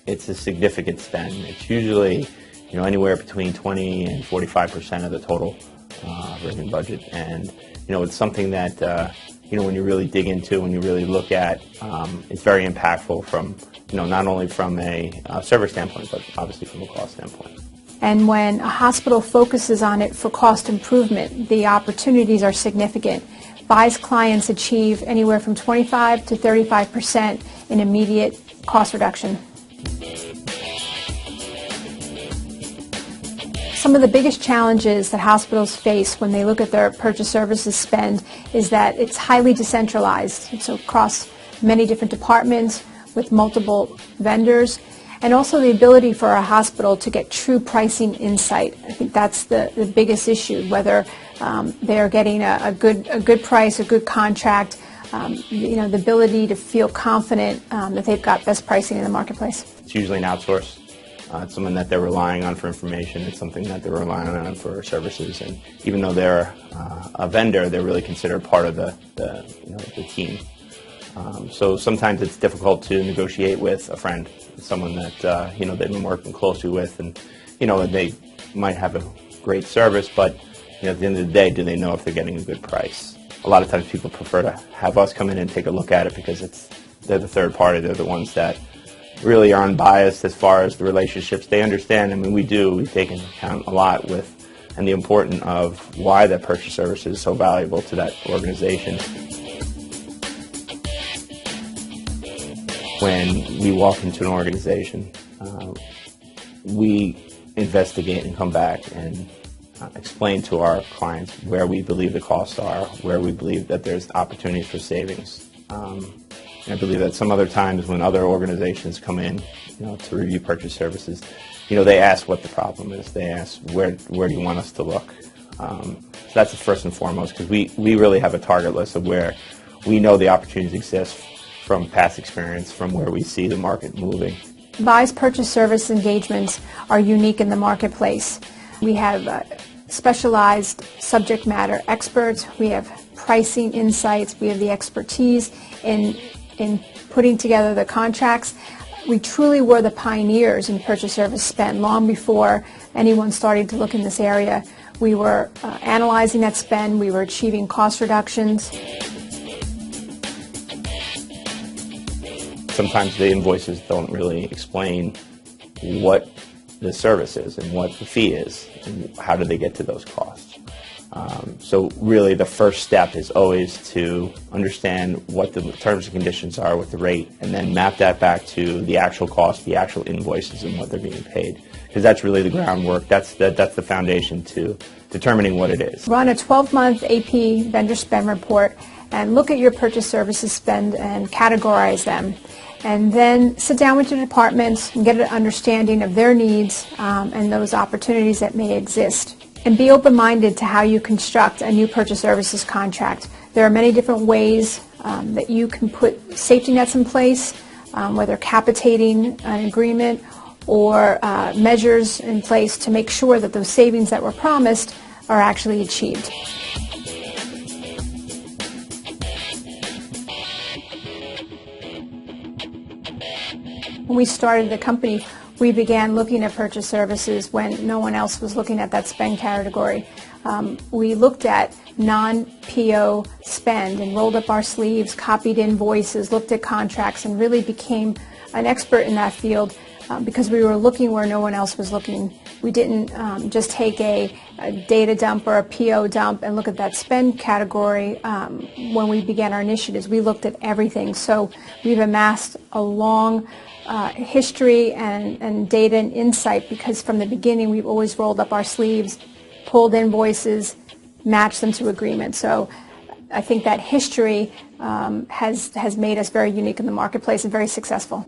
It's a significant spend. It's usually, anywhere between 20 and 45% of the total operating budget, and it's something that when you really dig into, when you really look at, it's very impactful from not only from a service standpoint, but obviously from a cost standpoint. And when a hospital focuses on it for cost improvement, the opportunities are significant. VIE's clients achieve anywhere from 25 to 35% in immediate cost reduction. Some of the biggest challenges that hospitals face when they look at their purchase services spend is that it's highly decentralized, so across many different departments with multiple vendors, and also the ability for a hospital to get true pricing insight. I think that's the biggest issue, whether they are getting a good price, a good contract, the ability to feel confident that they've got best pricing in the marketplace. It's usually an outsource. It's something that they're relying on for information. It's something that they're relying on for services. And even though they're a vendor, they're really considered part of the team. So sometimes it's difficult to negotiate with a friend, someone that they've been working closely with, and they might have a great service, but at the end of the day, do they know if they're getting a good price? A lot of times people prefer to have us come in and take a look at it because they're the third party. They're the ones that really are unbiased as far as the relationships. They understand. I mean, we take into account a lot and the importance of why that purchase service is so valuable to that organization. When we walk into an organization, we investigate and come back and explain to our clients where we believe the costs are, where we believe that there's opportunities for savings. I believe that some other times when other organizations come in, to review purchase services, they ask what the problem is. They ask, where do you want us to look? So that's the first and foremost, because we really have a target list of where we know the opportunities exist from past experience, from where we see the market moving. VIE's purchase service engagements are unique in the marketplace. We have specialized subject matter experts. We have pricing insights. We have the expertise in putting together the contracts. We truly were the pioneers in purchase service spend long before anyone started to look in this area. We were analyzing that spend. We were achieving cost reductions. Sometimes the invoices don't really explain what the service is and what the fee is and how do they get to those costs. So really the first step is always to understand what the terms and conditions are with the rate, and then map that back to the actual cost, the actual invoices, and what they're being paid. Because that's really the groundwork. That's the foundation to determining what it is. Run a 12-month AP vendor spend report and look at your purchase services spend and categorize them. And then sit down with your departments and get an understanding of their needs and those opportunities that may exist. And be open-minded to how you construct a new purchase services contract. There are many different ways that you can put safety nets in place, whether capitating an agreement or measures in place to make sure that those savings that were promised are actually achieved. When we started the company, we began looking at purchase services when no one else was looking at that spend category. We looked at non-PO spend and rolled up our sleeves, copied invoices, looked at contracts, and really became an expert in that field because we were looking where no one else was looking. We didn't just take a data dump or a PO dump and look at that spend category when we began our initiatives. We looked at everything. So we've amassed a long history and data and insight because from the beginning we've always rolled up our sleeves, pulled invoices, matched them to agreements. So I think that history has made us very unique in the marketplace and very successful.